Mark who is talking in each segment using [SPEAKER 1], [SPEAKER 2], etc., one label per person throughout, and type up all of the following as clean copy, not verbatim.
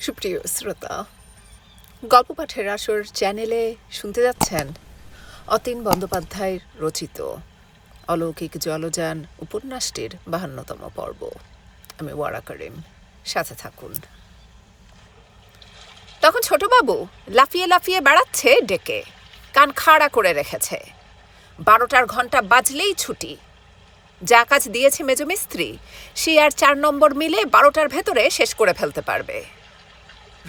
[SPEAKER 1] সুপ্রিয় শ্রোতা, গল্প পাঠের আসর চ্যানেলে শুনতে যাচ্ছেন অতীন বন্দ্যোপাধ্যায়ের রচিত অলৌকিক জলযান উপন্যাসটির 52তম পর্ব। আমি ওয়ারা করিম, সাথে থাকুন। তখন ছোটবাবু লাফিয়ে লাফিয়ে বেড়াচ্ছে ডেকে, কান খাড়া করে রেখেছে। 12টার ঘন্টা বাজলেই ছুটি। যা কাজ দিয়েছে মেজমিস্ত্রি সে আর 4 নম্বর মিলে 12টার ভেতরে শেষ করে ফেলতে পারবে।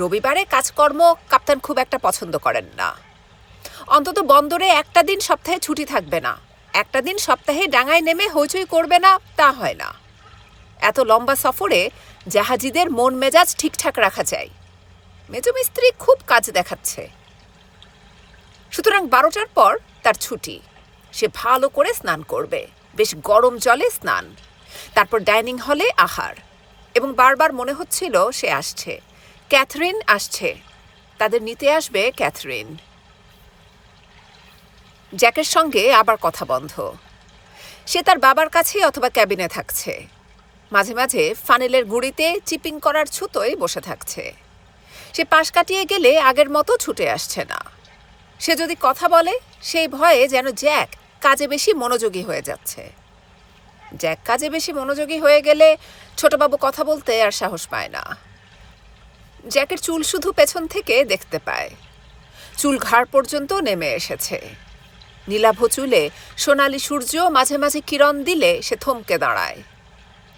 [SPEAKER 1] রবিবারে কাজকর্ম কাপ্তান খুব একটা পছন্দ করেন না। অন্তত বন্দরে একটা দিন সপ্তাহে ছুটি থাকবে না, একটা দিন সপ্তাহে ডাঙায় নেমে হইচই করবে না, তা হয় না। এত লম্বা সফরে জাহাজিদের মন মেজাজ ঠিকঠাক রাখা চাই। মেজমিস্ত্রি খুব কাজ দেখাচ্ছে। সুতরাং 12টার পর তার ছুটি। সে ভালো করে স্নান করবে, বেশ গরম জলে স্নান, তারপর ডাইনিং হলে আহার। এবং বারবার মনে হচ্ছিল সে আসছে, ক্যাথরিন আসছে, তাদের নিতে আসবে ক্যাথরিন। জ্যাকের সঙ্গে আবার কথা বন্ধ। সে তার বাবার কাছে অথবা ক্যাবিনে থাকছে, মাঝে মাঝে ফানেলের গুঁড়িতে চিপিং করার ছুতোয় বসে থাকছে। সে পাশ কাটিয়ে গেলে আগের মতো ছুটে আসছে না। সে যদি কথা বলে সেই ভয়ে যেন জ্যাক কাজে বেশি মনোযোগী হয়ে যাচ্ছে। জ্যাক কাজে বেশি মনোযোগী হয়ে গেলে ছোটবাবু কথা বলতে আর সাহস পায় না। জ্যাকের চুল শুধু পেছন থেকে দেখতে পায়, চুল ঘাড় পর্যন্ত নেমে এসেছে। নীলাভ চুলে সোনালি সূর্য মাঝে মাঝে কিরণ দিলে সে থমকে দাঁড়ায়।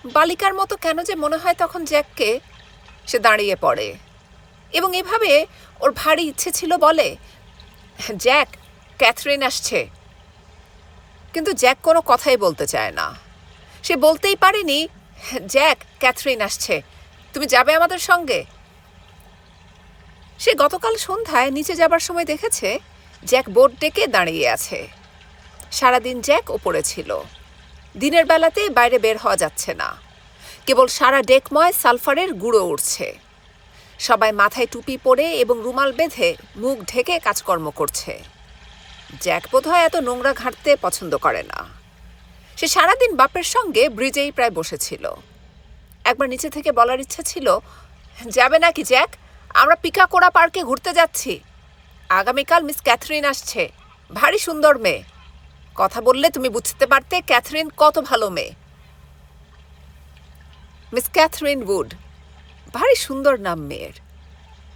[SPEAKER 1] বালিকার মতো কেন যে মনে হয় তখন জ্যাককে। সে দাঁড়িয়ে পড়ে এবং এভাবে ওর ভারী ইচ্ছে ছিল বলে, জ্যাক, ক্যাথরিন আসছে। কিন্তু জ্যাক কোনো কথাই বলতে চায় না। সে বলতেই পারেনি, জ্যাক, ক্যাথরিন আসছে, তুমি যাবে আমাদের সঙ্গে? সে গতকাল সন্ধ্যায় নিচে যাবার সময় দেখেছে জ্যাক বোট ডেকে দাঁড়িয়ে আছে। সারাদিন জ্যাক ওপরে ছিল। দিনের বেলাতে বাইরে বের হওয়া যাচ্ছে না, কেবল সারা ডেকময় সালফারের গুঁড়ো উঠছে। সবাই মাথায় টুপি পরে এবং রুমাল বেঁধে মুখ ঢেকে কাজকর্ম করছে। জ্যাক বোধহয় এত নোংরা ঘাঁটতে পছন্দ করে না। সে সারাদিন বাপের সঙ্গে ব্রিজেই প্রায় বসেছিল। একবার নিচে থেকে বলার ইচ্ছা ছিল, যাবে নাকি জ্যাক, আমরা পিকাকোড়া পার্কে ঘুরতে যাচ্ছি। আগামীকাল মিস ক্যাথরিন আসছে, ভারী সুন্দর মেয়ে। কথা বললে তুমি বুঝতে পারতে ক্যাথরিন কত ভালো মেয়ে। মিস ক্যাথরিন উড, ভারী সুন্দর নাম মেয়ের।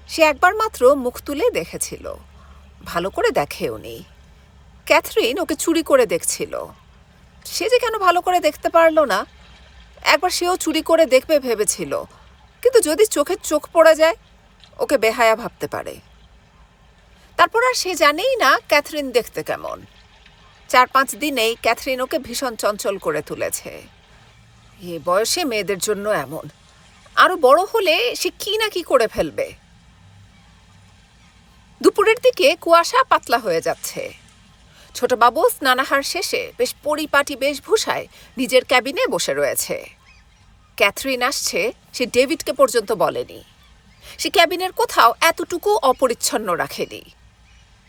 [SPEAKER 1] সে একবার মাত্র মুখ তুলে দেখেছিল, ভালো করে দেখেও নি। ক্যাথরিন ওকে চুরি করে দেখছিল। সে যে কেন ভালো করে দেখতে পারল না। একবার সেও চুরি করে দেখবে ভেবেছিল, কিন্তু যদি চোখে চোখ পড়ে যায় ওকে বেহায়া ভাবতে পারে। তারপর আর সে জানেই না ক্যাথরিন দেখতে কেমন। 4-5 দিনেই ক্যাথরিন ওকে ভীষণ চঞ্চল করে তুলেছে। এ বয়সে মেয়েদের জন্য এমন, আরো বড় হলে সে কি না কি করে ফেলবে। দুপুরের দিকে কুয়াশা পাতলা হয়ে যাচ্ছে। ছোটবাবু স্নানাহার শেষে বেশ পরিপাটি বেশভূষায় নিজের ক্যাবিনে বসে রয়েছে। ক্যাথরিন আসছে সে ডেভিডকে পর্যন্ত বলেনি। সে ক্যাবিনের কোথাও এতটুকু অপরিচ্ছন্ন রাখেনি।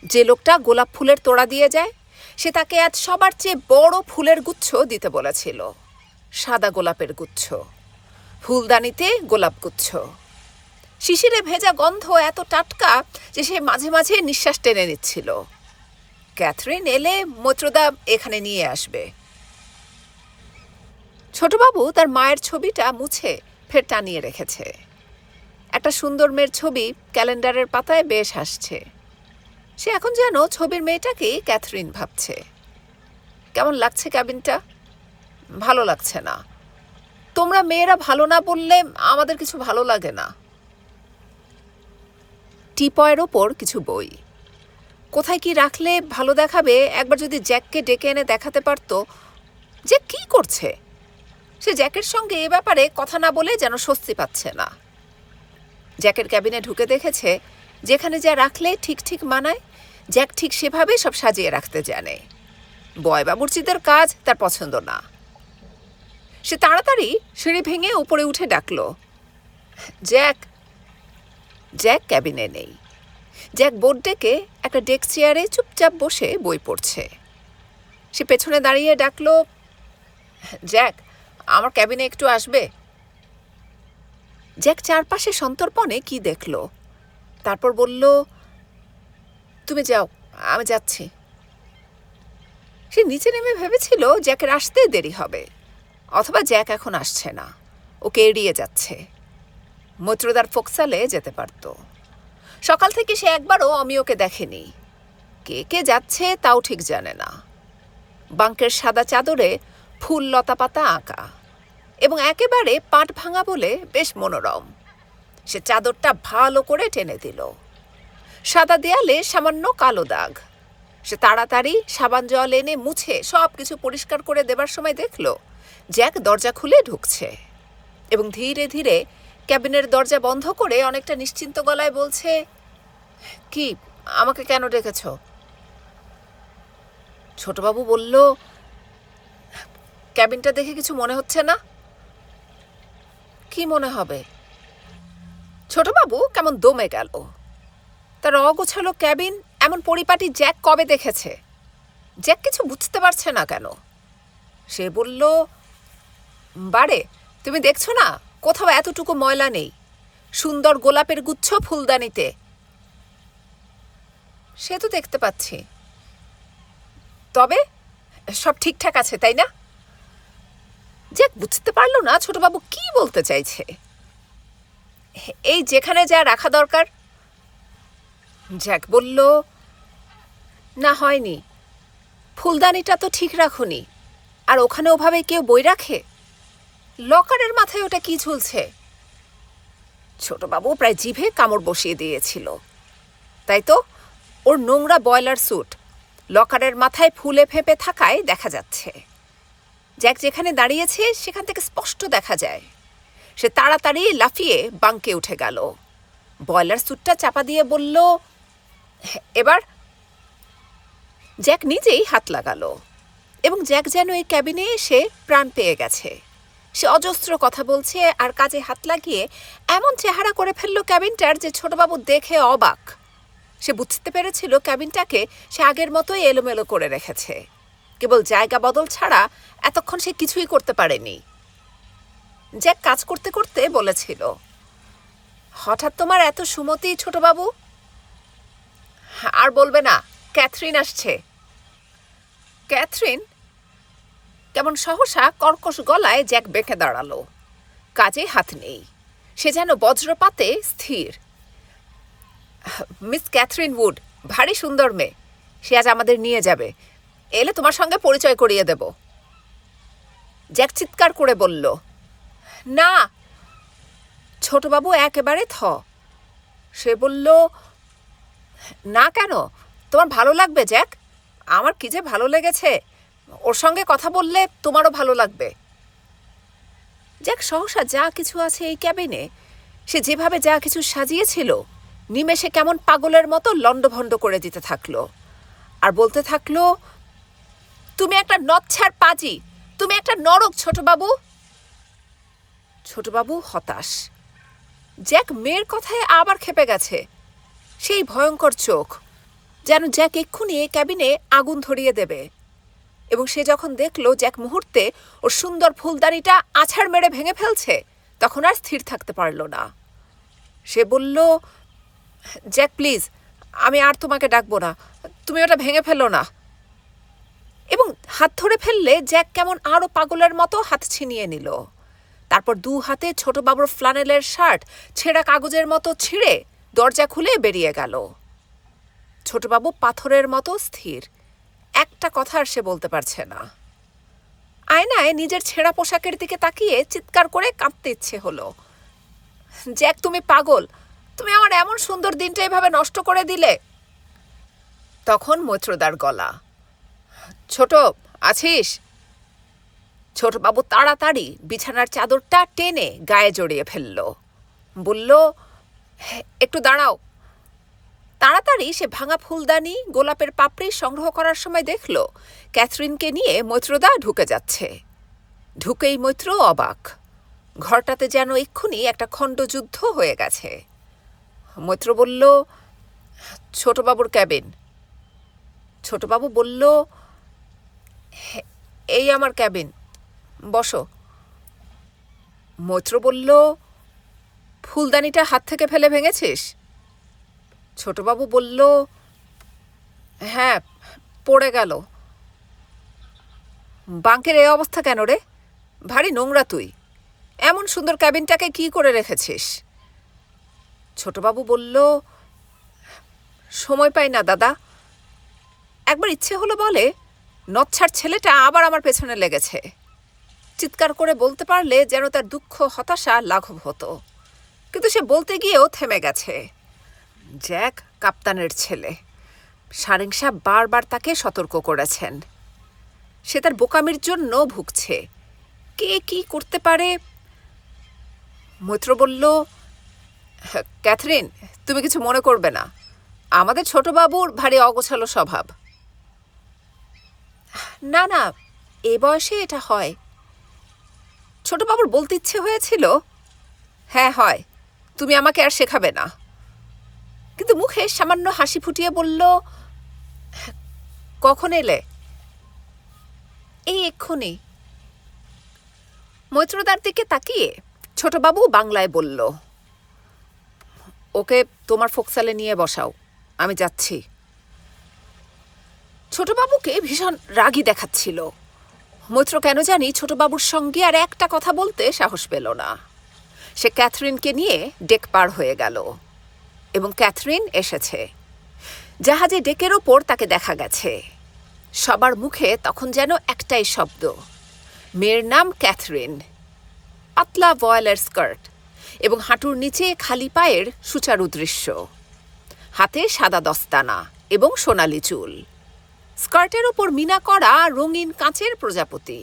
[SPEAKER 1] যে লোকটা গোলাপ ফুলের তোড়া দিয়ে যায় সে তাকে আজ সবার চেয়ে বড় ফুলের গুচ্ছ দিতে বলেছিল। সাদা গোলাপের গুচ্ছ, ফুলদানিতে গোলাপ গুচ্ছ। শিশিরে ভেজা গন্ধ এত টাটকা যে সে মাঝে মাঝে নিঃশ্বাস টেনে নিচ্ছিল। ক্যাথরিন এলে মৈত্রদা এখানে নিয়ে আসবে। ছোটবাবু তার মায়ের ছবিটা মুছে ফের টানিয়ে রেখেছে। একটা সুন্দর মেয়ের ছবি ক্যালেন্ডারের পাতায় বেশ হাসছে। সে এখন যেন ছবির মেয়েটাকেই ক্যাথরিন ভাবছে। কেমন লাগছে ক্যাবিনটা? ভালো লাগছে না। তোমরা মেয়েরা ভালো না বললে আমাদের কিছু ভালো লাগে না। টিপয়ের ওপর কিছু বই। কোথায় কি রাখলে ভালো দেখাবে একবার যদি জ্যাককে ডেকে এনে দেখাতে পারত। যে কি করছে? সে জ্যাকের সঙ্গে এ ব্যাপারে কথা না বলে যেন স্বস্তি পাচ্ছে না। জ্যাকের ক্যাবিনে ঢুকে দেখেছে যেখানে যা রাখলে ঠিক ঠিক মানায়, জ্যাক ঠিক সেভাবে সব সাজিয়ে রাখতে জানে। বয় বাবুর্চিদের কাজ তার পছন্দ না। সে তাড়াতাড়ি সিঁড়ি ভেঙে উপরে উঠে ডাকল, জ্যাক। জ্যাক ক্যাবিনে নেই। জ্যাক বোর্ড ডেকে একটা ডেস্ক চেয়ারে চুপচাপ বসে বই পড়ছে। সে পেছনে দাঁড়িয়ে ডাকল, জ্যাক, আমার ক্যাবিনে একটু আসবে? জ্যাক চারপাশে সন্তর্পণে কি দেখল, তারপর বলল, তুমি যাও, আমি যাচ্ছি। সে নিচে নেমে ভেবেছিল জ্যাকের আসতে দেরি হবে, অথবা জ্যাক এখন আসছে না, ওকে এড়িয়ে যাচ্ছে। মৈত্রদার ফোকসালে যেতে পারত। সকাল থেকে সে একবারও অমিয়কে দেখেনি। কে কে যাচ্ছে তাও ঠিক জানে না। বাঙ্কের সাদা চাদরে ফুল লতাপাতা আঁকা এবং একেবারে পাট ভাঙা বলে বেশ মনোরম। সে চাদরটা ভালো করে টেনে দিল। সাদা দেয়ালে সামান্য কালো দাগ। সে তাড়াতাড়ি সাবান জল এনে মুছে সব কিছু পরিষ্কার করে দেবার সময় দেখল জ্যাক দরজা খুলে ঢুকছে এবং ধীরে ধীরে ক্যাবিনের দরজা বন্ধ করে অনেকটা নিশ্চিন্ত গলায় বলছে, কি, আমাকে কেন ডেকেছ? ছোটবাবু বলল, ক্যাবিনটা দেখে কিছু মনে হচ্ছে না? কি মনে হবে? ছোটবাবু কেমন দমে গেল। তার অগোছালো ক্যাবিন, এমন পরিপাটি জ্যাক কবে দেখেছে? জ্যাক কিছু বুঝতে পারছে না কেন। সে বলল, বারে, তুমি দেখছো না কোথাও এতটুকু ময়লা নেই। সুন্দর গোলাপের গুচ্ছ ফুলদানিতে। সে তো দেখতে পাচ্ছি, তবে সব ঠিকঠাক আছে, তাই না? জ্যাক বুঝতে পারল না ছোটবাবু কি বলতে চাইছে। এই যেখানে যা রাখা দরকার। জ্যাক বলল, না, হয়নি। ফুলদানিটা তো ঠিক রাখুনি। আর ওখানে ওভাবে কেউ বই রাখে? লকারের মাথায় ওটা কি ঝুলছে? ছোটবাবু প্রায় জিভে কামড় বসিয়ে দিয়েছিল। তাই তো, ওর নোংরা বয়লার স্যুট লকারের মাথায় ফুলে ফেঁপে থাকায় দেখা যাচ্ছে। জ্যাক যেখানে দাঁড়িয়েছে সেখান থেকে স্পষ্ট দেখা যায়। সে তাড়াতাড়ি লাফিয়ে বাঙ্কে উঠে গেল। বয়লার স্যুটটা চাপা দিয়ে বলল, এবার? জ্যাক নিজেই হাত লাগালো এবং জ্যাক যেন এই ক্যাবিনে এসে প্রাণ পেয়ে গেছে। সে অজস্র কথা বলছে আর কাজে হাত লাগিয়ে এমন চেহারা করে ফেলল ক্যাবিনটার যে ছোটবাবু দেখে অবাক। সে বুঝতে পেরেছিল ক্যাবিনটাকে সে আগের মতোই এলোমেলো করে রেখেছে। কেবল জায়গা বদল ছাড়া এতক্ষণ সে কিছুই করতে পারেনি। জ্যাক কাজ করতে করতে বলেছিল, হঠাৎ তোমার এত সুমতি ছোটবাবু? আর বলবে না, ক্যাথরিন আসছে। ক্যাথরিন? কেমন সহসা কর্কশ গলায় জ্যাক বেঁকে দাঁড়ালো। কাজে হাত নেই, সে যেন বজ্রপাতে স্থির। মিস ক্যাথরিন উড, ভারী সুন্দর মেয়ে। সে আজ আমাদের নিয়ে যাবে। এলে তোমার সঙ্গে পরিচয় করিয়ে দেব। জ্যাক চিৎকার করে বলল, না। ছোটবাবু একেবারে থ। সে বলল, না কেন? তোমার ভালো লাগবে জ্যাক। আমার কি যে ভালো লেগেছে। ওর সঙ্গে কথা বললে তোমারও ভালো লাগবে। জ্যাক সহসা যা কিছু আছে এই ক্যাবিনে, সে যেভাবে যা কিছু সাজিয়েছিল, নিমেষে কেমন পাগলের মতো লণ্ডভণ্ড করে দিতে থাকলো আর বলতে থাকলো, তুমি একটা নচ্ছার পাজি, তুমি একটা নরক ছোটবাবু। ছোটবাবু হতাশ। জ্যাক মেয়ের কথায় আবার খেপে গেছে। সেই ভয়ঙ্কর চোখ, যেন জ্যাক এক্ষুনি এই ক্যাবিনে আগুন ধরিয়ে দেবে। এবং সে যখন দেখল জ্যাক মুহূর্তে ওর সুন্দর ফুলদানিটা আছাড় মেরে ভেঙে ফেলছে, তখন আর স্থির থাকতে পারল না। সে বলল, জ্যাক প্লিজ, আমি আর তোমাকে ডাকবো না। তুমি ওটা ভেঙে ফেলো না। এবং হাত ধরে ফেললে জ্যাক কেমন আরও পাগলের মতো হাত ছিনিয়ে নিল। তারপর দু হাতে ছোটবাবুর ফ্লানেলের শার্ট ছেঁড়া কাগজের মতো ছিঁড়ে দরজা খুলে বেরিয়ে গেল। ছোটবাবু পাথরের মতো স্থির, একটা কথা আর সে বলতে পারছে না। আয়নায় নিজের ছেঁড়া পোশাকের দিকে তাকিয়ে চিৎকার করে কাঁদতে ইচ্ছে হলো, জ্যাক তুমি পাগল, তুমি আমার এমন সুন্দর দিনটা এভাবে নষ্ট করে দিলে। তখন মৈত্রদার গলা, ছোট, আছিস? ছোটবাবু তাড়াতাড়ি বিছানার চাদরটা টেনে গায়ে জড়িয়ে ফেলল। বলল, একটু দাঁড়াও। তাড়াতাড়ি সে ভাঙা ফুলদানি, গোলাপের পাপড়ি সংগ্রহ করার সময় দেখল ক্যাথরিনকে নিয়ে মৈত্রদা ঢুকে যাচ্ছে। ঢুকেই মৈত্র অবাক। ঘরটাতে যেন এক্ষুনি একটা খণ্ডযুদ্ধ হয়ে গেছে। মৈত্র বলল, ছোটবাবুর ক্যাবিন। ছোটবাবু বলল, এই আমার ক্যাবিন, বসো। মৈত্র বলল, ফুলদানিটা হাত থেকে ফেলে ভেঙেছিস? ছোটবাবু বলল, হ্যাঁ, পড়ে গেল। বাঙ্কের এই অবস্থা কেন রে? ভারী নোংরা তুই। এমন সুন্দর ক্যাবিনটাকে কি করে রেখেছিস? ছোটবাবু বলল, সময় পাই না দাদা। একবার ইচ্ছে হলো বলে নচ্ছার ছেলেটা আবার আমার পেছনে লেগেছে। চিৎকার করে বলতে পারলে যেন তার দুঃখ হতাশা লাঘব হতো, কিন্তু সে বলতে গিয়েও থেমে গেছে। জ্যাক কাপ্তানের ছেলে। সারেং সাহেব বারবার তাকে সতর্ক করেছেন। সে তার বোকামির জন্য ভুগছে। কে কি করতে পারে? মৈত্র বলল, ক্যাথরিন, তুমি কিছু মনে করবে না। আমাদের ছোটবাবুর ভারী অগোছালো স্বভাব। না না, এ বয়সে এটা হয়। ছোটবাবুর বলতে ইচ্ছে হয়েছিল, হ্যাঁ হয়, তুমি আমাকে আর শেখাবে না, কিন্তু মুখে সামান্য হাসি ফুটিয়ে বলল, কখন এলে? এই এক্ষুনি। মৈত্রদার দিকে তাকিয়ে ছোটবাবু বাংলায় বলল, ওকে তোমার ফোকসালে নিয়ে বসাও, আমি যাচ্ছি। ছোটবাবুকে ভীষণ রাগী দেখাচ্ছিল। মৈত্র কেন জানি ছোটবাবুর সঙ্গে আর একটা কথা বলতে সাহস পেল না। সে ক্যাথরিনকে নিয়ে ডেক পার হয়ে গেল, এবং ক্যাথরিন এসেছে। জাহাজে ডেকের ওপর তাকে দেখা গেছে। সবার মুখে তখন যেন একটাই শব্দ, মেয়ের নাম ক্যাথরিন। পাতলা ভয়েলের স্কার্ট এবং হাঁটুর নিচে খালি পায়ের সুচারু দৃশ্য। হাতে সাদা দস্তানা এবং সোনালি চুল। স্কার্টের ওপর মিনা করা রঙিন কাঁচের প্রজাপতি,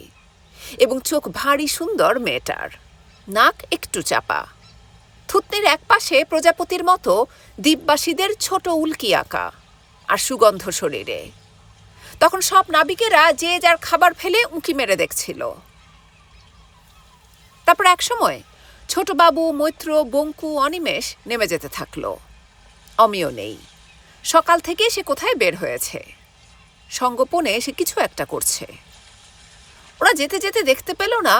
[SPEAKER 1] এবং চোখ ভারী সুন্দর মেয়েটার। নাক একটু চাপা, থুতনির এক পাশে প্রজাপতির মতো দ্বীপবাসীদের ছোট উল্কি আঁকা, আর সুগন্ধ শরীরে। তখন সব নাবিকেরা যে যার খাবার ফেলে উঁকি মেরে দেখছিল। তারপর একসময় ছোটবাবু, মৈত্র, বঙ্কু, অনিমেষ নেমে যেতে থাকলো। অমিয় নেই। সকাল থেকে সে কোথায় বের হয়েছে। সঙ্গোপনে সে কিছু একটা করছে। ওরা যেতে যেতে দেখতে পেল না,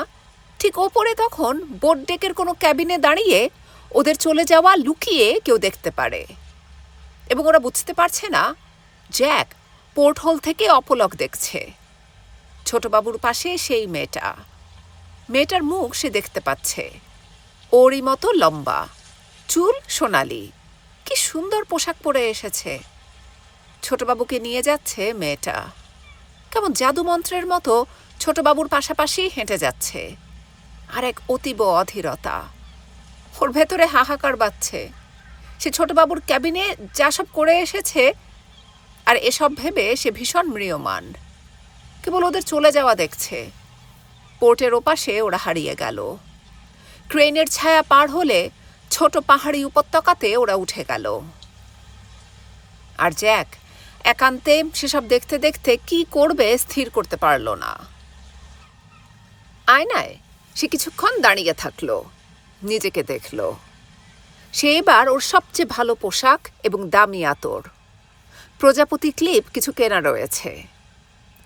[SPEAKER 1] ঠিক ওপরে তখন বোট ডেকের কোনো ক্যাবিনে দাঁড়িয়ে ওদের চলে যাওয়া লুকিয়ে কেউ দেখতে পারে। এবং ওরা বুঝতে পারছে না জ্যাক পোর্ট হোল থেকে অপলক দেখছে। ছোটবাবুর পাশে সেই মেয়েটা। মেয়েটার মুখ সে দেখতে পাচ্ছে। ওরই মতো লম্বা, চুল সোনালি, কি সুন্দর পোশাক পরে এসেছে। ছোটবাবুকে নিয়ে যাচ্ছে মেয়েটা। কেমন জাদুমন্ত্রের মতো ছোটবাবুর পাশাপাশি হেঁটে যাচ্ছে। আর এক অতীব অধীরতা। ওর ভেতরে হাহাকার বাজছে। সে ছোটবাবুর ক্যাবিনে যা সব করে এসেছে, আর এসব ভেবে সে ভীষণ ম্রিয়মান। কেবল ওদের চলে যাওয়া দেখছে। পোর্টের ওপাশে ওরা হারিয়ে গেল। ক্রেনের ছায়া পার হলে ছোট পাহাড়ি উপত্যকাতে ওরা উঠে গেল। আর জ্যাক একান্তে সেসব দেখতে দেখতে কি করবে স্থির করতে পারল না। আয়নায় সে কিছুক্ষণ দাঁড়িয়ে থাকলো, নিজেকে দেখল। সে এবার ওর সবচেয়ে ভালো পোশাক এবং দামি আতর। প্রজাপতি ক্লিপ কিছু কেনা রয়েছে।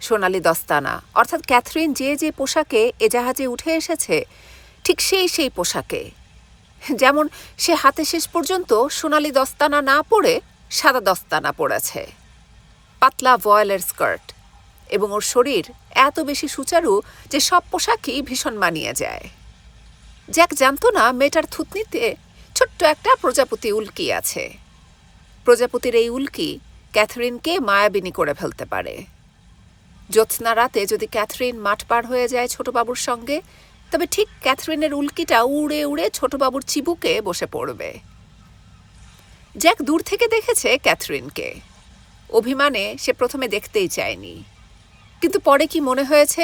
[SPEAKER 1] সোনালি দস্তানা, অর্থাৎ ক্যাথরিন যে যে পোশাকে এ জাহাজে উঠে এসেছে, ঠিক সেই পোশাকে। যেমন সে হাতে শেষ পর্যন্ত সোনালি দস্তানা না পরে সাদা দস্তানা পরেছে। পাতলা ভয়েলের স্কার্ট, এবং ওর শরীর এত বেশি সুচারু যে সব পোশাকই ভীষণ মানিয়ে যায়। জ্যাক জানতো না মেয়েটার থুতনিতে ছোট্ট একটা প্রজাপতি উল্কি আছে। প্রজাপতির এই উল্কি ক্যাথরিনকে মায়াবিনী করে ফেলতে পারে। জ্যোৎস্না রাতে যদি ক্যাথরিন মাঠ পার হয়ে যায় ছোটবাবুর সঙ্গে, তবে ঠিক ক্যাথরিনের উল্কিটা উড়ে উড়ে ছোটবাবুর চিবুকে বসে পড়বে। জ্যাক দূর থেকে দেখেছে ক্যাথরিনকে। অভিমানে সে প্রথমে দেখতেই চায়নি, কিন্তু পরে কি মনে হয়েছে,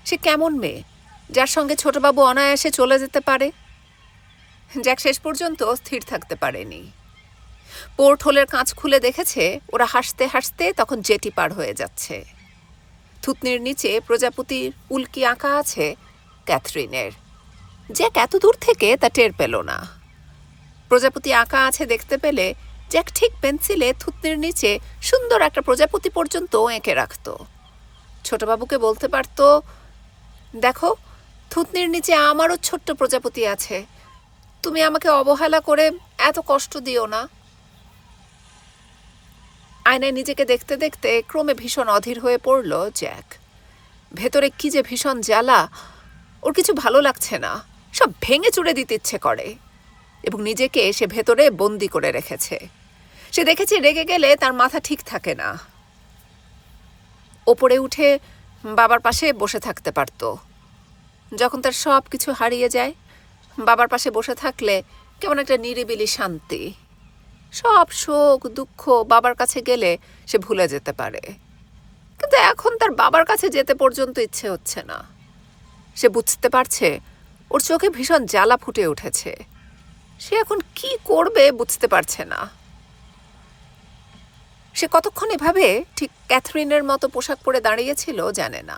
[SPEAKER 1] সে কেমন মেয়ে যার সঙ্গে ছোটবাবু অনায়াসে চলে যেতে পারে। জ্যাক শেষ পর্যন্ত স্থির থাকতে পারেনি। পোর্ট হোলের কাঁচ খুলে দেখেছে ওরা হাসতে হাসতে তখন জেটি পার হয়ে যাচ্ছে। থুতনির নিচে প্রজাপতির উল্কি আঁকা আছে ক্যাথরিনের। জ্যাক এত দূর থেকে তা টের পেল না। প্রজাপতি আঁকা আছে দেখতে পেলে জ্যাক ঠিক পেন্সিলে থুতনির নিচে সুন্দর একটা প্রজাপতি পর্যন্ত এঁকে রাখত। ছোটবাবুকে বলতে পারত, দেখো থুতনির নিচে আমারও ছোট্ট প্রজাপতি আছে, তুমি আমাকে অবহেলা করে এত কষ্ট দিও না। আয়নায় নিজেকে দেখতে দেখতে ক্রমে ভীষণ অধীর হয়ে পড়ল জ্যাক। ভেতরে কি যে ভীষণ জ্বালা, ওর কিছু ভালো লাগছে না, সব ভেঙে চুড়ে দিতে ইচ্ছে করে এবং নিজেকে সে ভেতরে বন্দি করে রেখেছে। সে দেখেছে রেগে গেলে তার মাথা ঠিক থাকে না। ওপরে উঠে বাবার পাশে বসে থাকতে পারত। যখন তার সব কিছু হারিয়ে যায়, বাবার পাশে বসে থাকলে কেমন একটা নিরিবিলি শান্তি। সব শোক দুঃখ বাবার কাছে গেলে সে ভুলে যেতে পারে। কিন্তু এখন তার বাবার কাছে যেতে পর্যন্ত ইচ্ছে হচ্ছে না। সে বুঝতে পারছে ওর চোখে ভীষণ জ্বালা ফুটে উঠেছে। সে এখন কি করবে বুঝতে পারছে না। সে কতক্ষণ এভাবে ঠিক ক্যাথরিনের মতো পোশাক পরে দাঁড়িয়েছিল জানে না।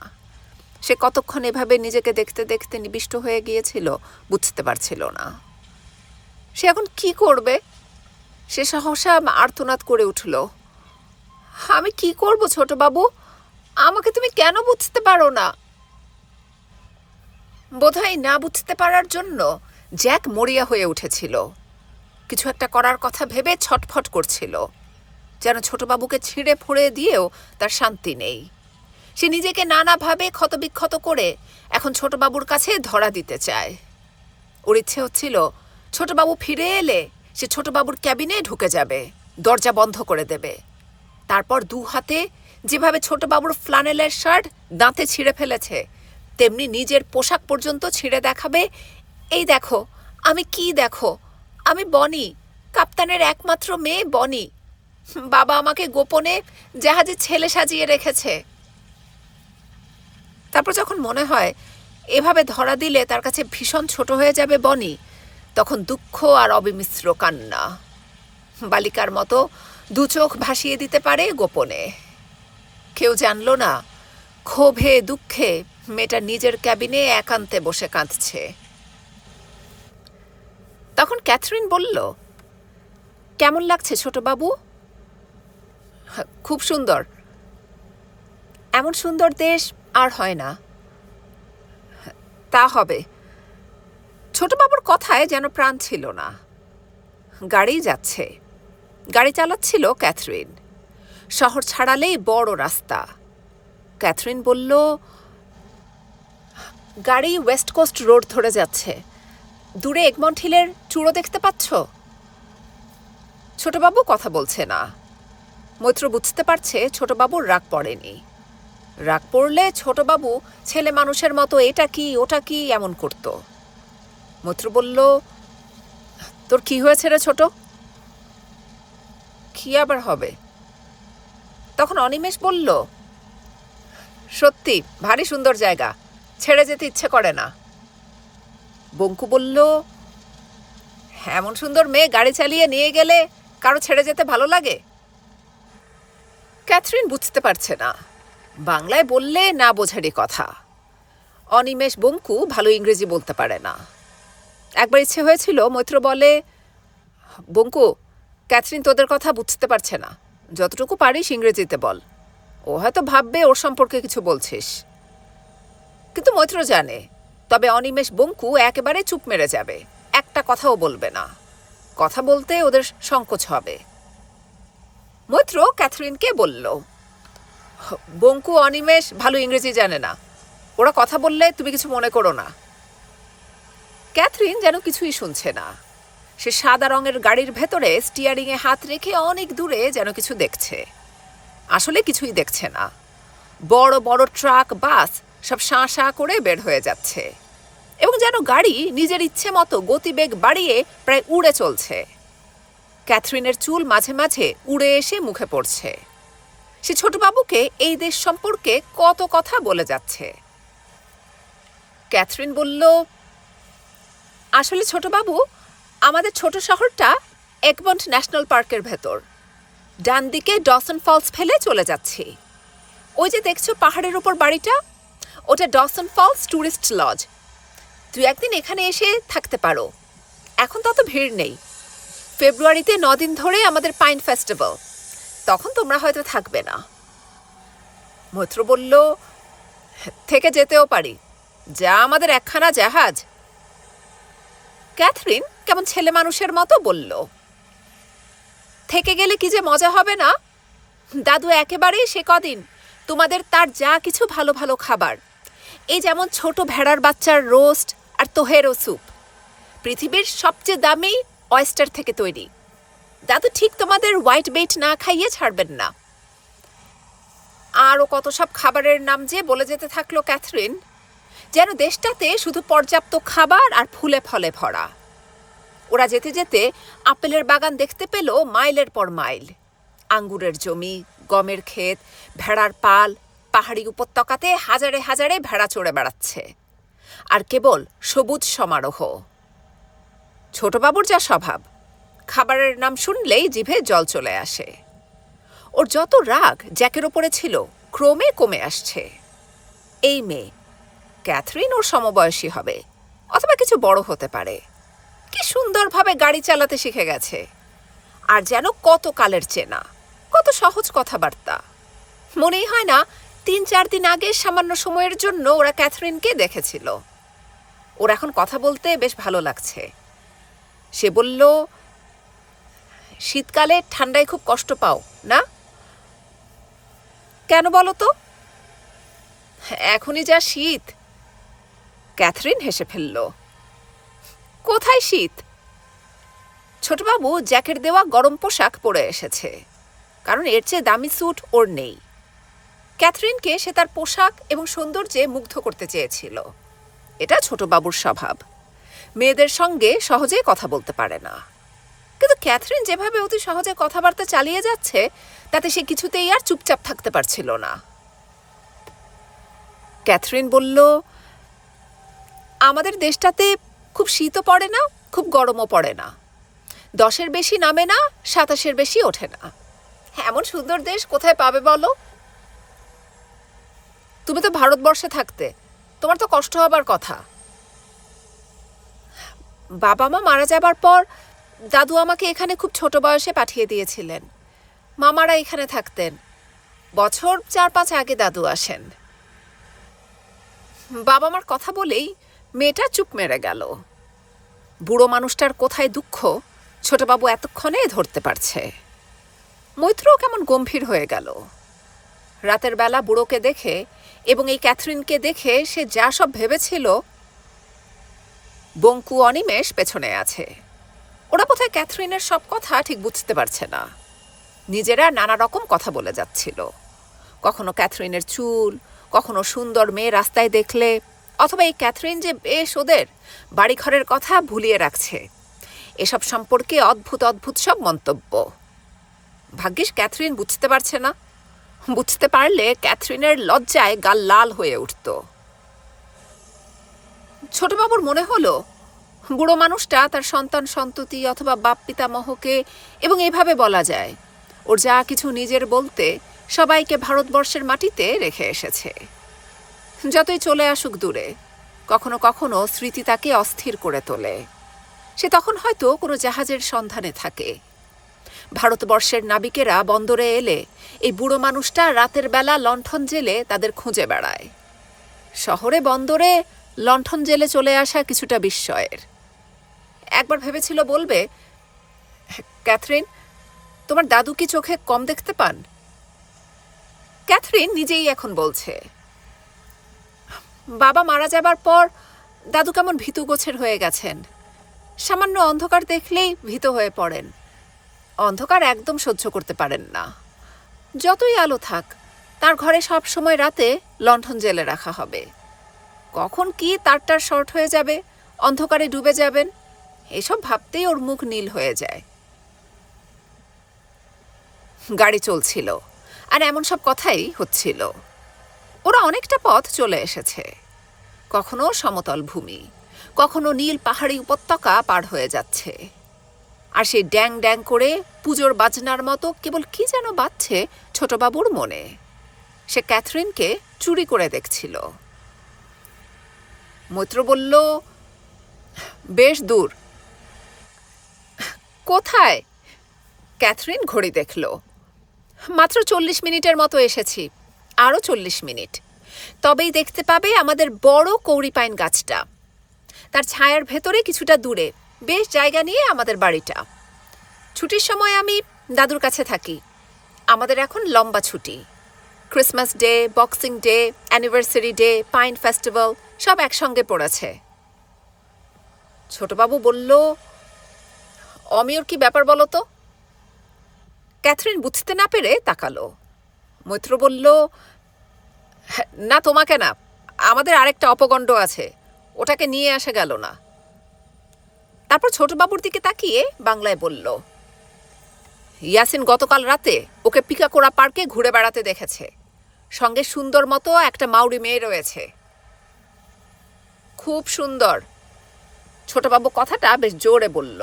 [SPEAKER 1] সে কতক্ষণ এভাবে নিজেকে দেখতে দেখতে নিবিষ্ট হয়ে গিয়েছিল বুঝতে পারছিল না। সে এখন কি করবে? সে সহসা আর্তনাদ করে উঠল, আমি কি করব ছোট বাবু? আমাকে তুমি কেন বুঝতে পারো না? বোধহয় না বুঝতে পারার জন্য জ্যাক মরিয়া হয়ে উঠেছিল। কিছু একটা করার কথা ভেবে ছটফট করছিল, যেন ছোটবাবুকে ছিঁড়ে ফুঁড়ে দিয়েও তার শান্তি নেই। সে নিজেকে নানাভাবে ক্ষতবিক্ষত করে এখন ছোটবাবুর কাছে ধরা দিতে চায়। ওর ইচ্ছে হচ্ছিল ছোটবাবু ফিরে এলে সে ছোটবাবুর ক্যাবিনে ঢুকে যাবে, দরজা বন্ধ করে দেবে। তারপর দু হাতে যেভাবে ছোটবাবুর ফ্লানেলের শার্ট দাঁতে ছিঁড়ে ফেলেছে তেমনি নিজের পোশাক পর্যন্ত ছিঁড়ে দেখাবে, এই দেখো আমি কি, দেখো আমি বনি, কাপ্তানের একমাত্র মেয়ে বনি। বাবা আমাকে গোপনে জাহাজে ছেলে সাজিয়ে রেখেছে। তারপর যখন মনে হয় এভাবে ধরা দিলে তার কাছে ভীষণ ছোট হয়ে যাবে বনি, তখন দুঃখ আর অবিমিশ্র কান্না বালিকার মতো দু চোখ ভাসিয়ে দিতে পারে গোপনে। কেউ জানল না ক্ষোভে দুঃখে মেয়েটা নিজের ক্যাবিনে একান্তে বসে কাঁদছে। তখন ক্যাথরিন বলল, কেমন লাগছে ছোটবাবু? খুব সুন্দর। এমন সুন্দর দেশ আর হয় না। তা হবে। ছোটবাবুর কথায় যেন প্রাণ ছিল না। গাড়ি যাচ্ছে। গাড়ি চালাচ্ছিল ক্যাথরিন। শহর ছাড়ালেই বড় রাস্তা। ক্যাথরিন বলল, গাড়ি ওয়েস্ট কোস্ট রোড ধরে যাচ্ছে। দূরে এগমন্ট হিলের চূড়ো দেখতে পাচ্ছ? ছোটবাবু কথা বলছে না। মৈত্র বুঝতে পারছে ছোটবাবুর রাগ পড়েনি। রাগ পড়লে ছোটবাবু ছেলে মানুষের মতো এটা কি ওটা কি এমন করত। মৈত্র বলল, তোর কি হয়েছে রে ছোট? কি আবার হবে? তখন অনিমেষ বলল, সত্যি ভারী সুন্দর জায়গা, ছেড়ে যেতে ইচ্ছে করে না। বঙ্কু বলল, এমন সুন্দর মেয়ে গাড়ি চালিয়ে নিয়ে গেলে কারো ছেড়ে যেতে ভালো লাগে? ক্যাথরিন বুঝতে পারছে না। বাংলায় বললে না বোঝারই কথা। অনিমেষ বঙ্কু ভালো ইংরেজি বলতে পারে না। একবার ইচ্ছে হয়েছিল মৈত্র বলে, বঙ্কু, ক্যাথরিন তোদের কথা বুঝতে পারছে না, যতটুকু পারিস ইংরেজিতে বল, ও হয়তো ভাববে ওর সম্পর্কে কিছু বলছিস। কিন্তু মৈত্র জানে, তবে অনিমেষ বঙ্কু একেবারে চুপ মেরে যাবে, একটা কথাও বলবে না। কথা বলতে ওদের সংকোচ হবে। মৈত্র ক্যাথরিনকে বলল, বঙ্কু অনিমেষ ভালো ইংরেজি জানে না, ওরা কথা বললে তুমি কিছু মনে করো না। ক্যাথরিন যেন কিছুই শুনছে না। সে সাদা রঙের গাড়ির ভেতরে স্টিয়ারিংয়ে হাত রেখে অনেক দূরে যেন কিছু দেখছে। আসলে কিছুই দেখছে না। বড় বড় ট্রাক বাস সব শাঁ শাঁ করে বের হয়ে যাচ্ছে এবং যেন গাড়ি নিজের ইচ্ছে মতো গতিবেগ বাড়িয়ে প্রায় উড়ে চলছে। ক্যাথরিনের চুল মাঝে মাঝে উড়ে এসে মুখে পড়ছে। সে ছোটবাবুকে এই দেশ সম্পর্কে কত কথা বলে যাচ্ছে। ক্যাথরিন বলল, আসলে ছোটবাবু, আমাদের ছোট শহরটা এগমন্ট ন্যাশনাল পার্কের ভেতর। ডান দিকে ডসন ফলস ফেলে চলে যাচ্ছি। ওই যে দেখছো পাহাড়ের উপর বাড়িটা, ওটা ডসন ফলস ট্যুরিস্ট লজ। তুই একদিন এখানে এসে থাকতে পারো। এখন তত ভিড় নেই। ফেব্রুয়ারিতে 9 দিন ধরে আমাদের পাইন ফেস্টিভ্যাল, তখন তোমরা হয়তো থাকবে না। মৈত্র বলল, থেকে যেতেও পারি, যা আমাদের একখানা জাহাজ। ক্যাথরিন কেমন ছেলে মানুষের মতো বলল, থেকে গেলে কি যে মজা হবে না। দাদু একেবারেই সে কদিন তোমাদের তার যা কিছু ভালো ভালো খাবার, এই যেমন ছোট ভেড়ার বাচ্চার রোস্ট আর তোহেরো স্যুপ, পৃথিবীর সবচেয়ে দামি অয়েস্টার থেকে তৈরি, দাদু ঠিক তোমাদের হোয়াইট বেট না খাইয়ে ছাড়বেন না। আরও কত সব খাবারের নাম যে বলে যেতে থাকলো ক্যাথরিন, যেন দেশটাতে শুধু পর্যাপ্ত খাবার আর ফুলে ফলে ভরা। ওরা যেতে যেতে আপেলের বাগান দেখতে পেল মাইলের পর মাইল, আঙ্গুরের জমি, গমের ক্ষেত, ভেড়ার পাল, পাহাড়ি উপত্যকাতে হাজারে হাজারে ভেড়া চড়ে বেড়াচ্ছে, আর কেবল সবুজ সমারোহ। ছোটবাবুর যা স্বভাব, খাবারের নাম শুনলেই জিভে জল চলে আসে। ওর যত রাগ জ্যাকের ওপরে ছিল ক্রমে কমে আসছে। এই মেয়ে ক্যাথরিন ওর সমবয়সী হবে, অথবা কিছু বড় হতে পারে। কি সুন্দরভাবে গাড়ি চালাতে শিখে গেছে, আর যেন কত কালের চেনা, কত সহজ কথাবার্তা। মনেই হয় না ৩-৪ দিন আগে সামান্য সময়ের জন্য ওরা ক্যাথরিনকে দেখেছিল। ওর এখন কথা বলতে বেশ ভালো লাগছে। সে বলল, শীতকালে ঠান্ডায় খুব কষ্ট পাও না? কেন বলো তো? এখনই যা শীত। ক্যাথরিন হেসে ফেলল। কোথায় শীত? ছোটবাবু জ্যাকের দেওয়া গরম পোশাক পরে এসেছে, কারণ এর চেয়ে দামি স্যুট ওর নেই। ক্যাথরিনকে সে তার পোশাক এবং সৌন্দর্যে মুগ্ধ করতে চেয়েছিল। এটা ছোটবাবুর স্বভাব, মেয়েদের সঙ্গে সহজে কথা বলতে পারে না। কিন্তু ক্যাথরিন যেভাবে অতি সহজে কথাবার্তা চালিয়ে যাচ্ছে, তাতে সে কিছুতেই আর চুপচাপ থাকতে পারছিল না। ক্যাথরিন বলল, আমাদের দেশটাতে খুব শীতও পড়ে না, খুব গরমও পড়ে না, 10-এর বেশি নামে না, 27-এর বেশি ওঠে না। এমন সুন্দর দেশ কোথায় পাবে বলো? তুমি তো ভারতবর্ষে থাকতে, তোমার তো কষ্ট হবার কথা। বাবা মা মারা যাবার পর দাদু আমাকে এখানে খুব ছোট বয়সে পাঠিয়ে দিয়েছিলেন। মামারা এখানে থাকতেন। বছর 4-5 আগে দাদু আসেন। বাবা মার কথা বলেই মেয়েটা চুপ মেরে গেল। বুড়ো মানুষটার কোথায় দুঃখ ছোটবাবু এতক্ষণে ধরতে পারছে। মৈত্রও কেমন গম্ভীর হয়ে গেল। রাতের বেলা বুড়োকে দেখে এবং এই ক্যাথরিনকে দেখে সে যা সব ভেবেছিল, বঙ্কু অনিমেষ পেছনে আছে। ওরা বোধহয় ক্যাথরিনের সব কথা ঠিক বুঝতে পারছে না। নিজেরা নানা রকম কথা বলে যাচ্ছিল, কখনো ক্যাথরিনের চুল, কখনো সুন্দর মেয়ে রাস্তায় দেখলে, অথবা এই ক্যাথরিন যে বেশ ওদের বাড়িঘরের কথা ভুলিয়ে রাখছে, এসব সম্পর্কে অদ্ভুত অদ্ভুত সব মন্তব্য। ভাগ্যিস ক্যাথরিন বুঝতে পারছে না। বুঝতে পারলে ক্যাথরিনের লজ্জায় গাল লাল হয়ে উঠত। ছোটবাবুর মনে হলো বুড়ো মানুষটা তার সন্তান সন্ততি অথবা বাপ পিতামহকে, এবং এভাবে বলা যায়, ওর যা কিছু নিজের বলতে সবাইকে ভারতবর্ষের মাটিতে রেখে এসেছে। যতই চলে আসুক দূরে, কখনো কখনো স্মৃতি তাকে অস্থির করে তোলে। সে তখন হয়তো কোনো জাহাজের সন্ধানে থাকে। ভারতবর্ষের নাবিকেরা বন্দরে এলে এই বুড়ো মানুষটা রাতের বেলা লণ্ঠন জেলে তাদের খুঁজে বেড়ায়। শহরে বন্দরে লণ্ঠন জেলে চলে আসা কিছুটা বিস্ময়ের। একবার ভেবেছিল বলবে, ক্যাথরিন, তোমার দাদু কি চোখে কম দেখতে পান? ক্যাথরিন নিজেই এখন বলছে, বাবা মারা যাবার পর দাদু কেমন ভীতু গোছের হয়ে গেছেন। সামান্য অন্ধকার দেখলেই ভীত হয়ে পড়েন। অন্ধকার একদম সহ্য করতে পারেন না। যতই আলো থাক, তার ঘরে সব সময় রাতে লণ্ঠন জেলে রাখা হবে। কখন কি তারটার শর্ট হয়ে যাবে, অন্ধকারে ডুবে যাবেন, এসব ভাবতেই ওর মুখ নীল হয়ে যায়। গাড়ি চলছিল, আর এমন সব কথাই হচ্ছিল। ওরা অনেকটা পথ চলে এসেছে। কখনো সমতল ভূমি, কখনো নীল পাহাড়ি উপত্যকা পার হয়ে যাচ্ছে। আর সেই ড্যাং ড্যাং করে পুজোর বাজনার মতো কেবল কি যেন বাজছে ছোটবাবুর মনে। সে ক্যাথরিনকে চুরি করে দেখছিল। মৈত্র বলল, বেশ দূর। কোথায়? ক্যাথরিন ঘড়ি দেখল। মাত্র 40 মিনিটের মতো এসেছি, আরও 40 মিনিট, তবেই দেখতে পাবে আমাদের বড় কৌড়ি পাইন গাছটা। তার ছায়ার ভেতরে কিছুটা দূরে বেশ জায়গা নিয়ে আমাদের বাড়িটা। ছুটির সময় আমি দাদুর কাছে থাকি। আমাদের এখন লম্বা ছুটি। Christmas day, boxing day, anniversary day, pine festival সব একসঙ্গে পড়েছে। ছোটবাবু বলল, অমিয়র কি ব্যাপার বলো তো? ক্যাথরিন বুঝতে না পেরে তাকালো। মৈত্র বলল, না তোমাকে না, আমাদের আরেকটা অপগণ্ড আছে, ওটাকে নিয়ে আসা গেল না। তারপর ছোটবাবুর দিকে তাকিয়ে বাংলায় বলল, ইয়াসিন গতকাল রাতে ওকে পিকাকোড়া পার্কে ঘুরে বেড়াতে দেখেছে। সঙ্গে সুন্দর মতো একটা মাউরি মেয়ে রয়েছে। খুব সুন্দর। ছোটবাবু কথাটা বেশ জোরে বলল।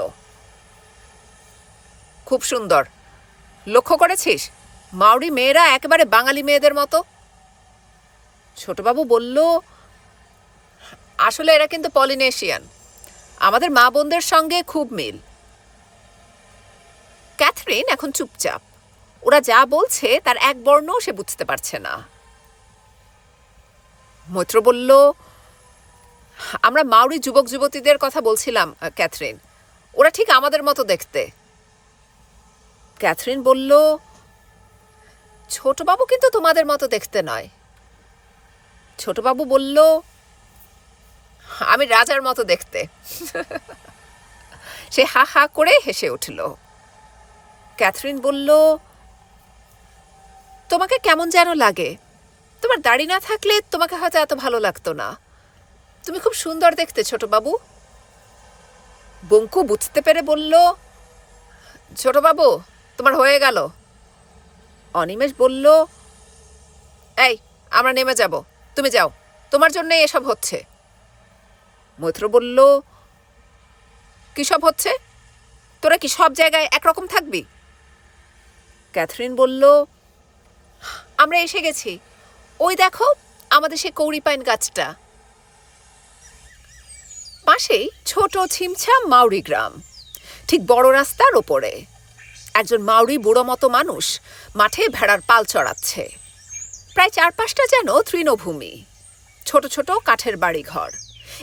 [SPEAKER 1] খুব সুন্দর। লক্ষ্য করেছিস মাউরি মেয়েরা একেবারে বাঙালি মেয়েদের মতো? ছোটবাবু বলল, আসলে এরা কিন্তু পলিনেশিয়ান, আমাদের মা বোনদের সঙ্গে খুব মিল। ক্যাথরিন এখন চুপচাপ। ওরা যা বলছে তার এক বর্ণও সে বুঝতে পারছে না। মৈত্র বলল, আমরা মাউরি যুবক যুবতীদের কথা বলছিলাম ক্যাথরিন, ওরা ঠিক আমাদের মতো দেখতে। ক্যাথরিন বলল, ছোটবাবু কিন্তু তোমাদের মতো দেখতে নয়। ছোটবাবু বলল, আমি রাজার মতো দেখতে। সে হা হা করে হেসে উঠল। ক্যাথরিন বলল, তোমাকে কেমন যেন লাগে। তোমার দাড়ি না থাকলে তোমাকে হয়তো এত ভালো লাগতো না। তুমি খুব সুন্দর দেখতে ছোটবাবু। বঙ্কু বুঝতে পেরে বলল, ছোটবাবু তোমার হয়ে গেল। অনিমেষ বলল, এই আমরা নেমে যাব, তুমি যাও, তোমার জন্যই এসব হচ্ছে। মৈত্র বলল, কি সব হচ্ছে? তোরা কি সব জায়গায় একরকম থাকবি? ক্যাথরিন বলল, আমরা এসে গেছি, ওই দেখো আমাদের সে কৌড়ি পাইন গাছটা। পাশেই ছোট ছিমছাম মাউরি গ্রাম, ঠিক বড় রাস্তার ওপরে। একজন মাউরি বুড়ো মতো মানুষ মাঠে ভেড়ার পাল চড়াচ্ছে। প্রায় চারপাশটা যেন তৃণভূমি, ছোট ছোট কাঠের বাড়িঘর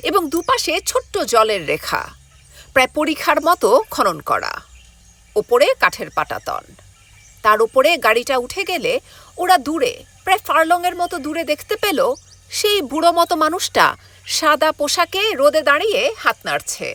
[SPEAKER 1] এবং দুপাশে ছোট্ট জলের রেখা, প্রায় পরিখার মতো খনন করা। ওপরে কাঠের পাটাতন, তার উপরে গাড়িটা উঠে গেলে ওরা দূরে, প্রায় ফার্লংয়ের মতো দূরে দেখতে পেল সেই বুড়ো মতো মানুষটা সাদা পোশাকে রোদে দাঁড়িয়ে হাত নাড়ছে।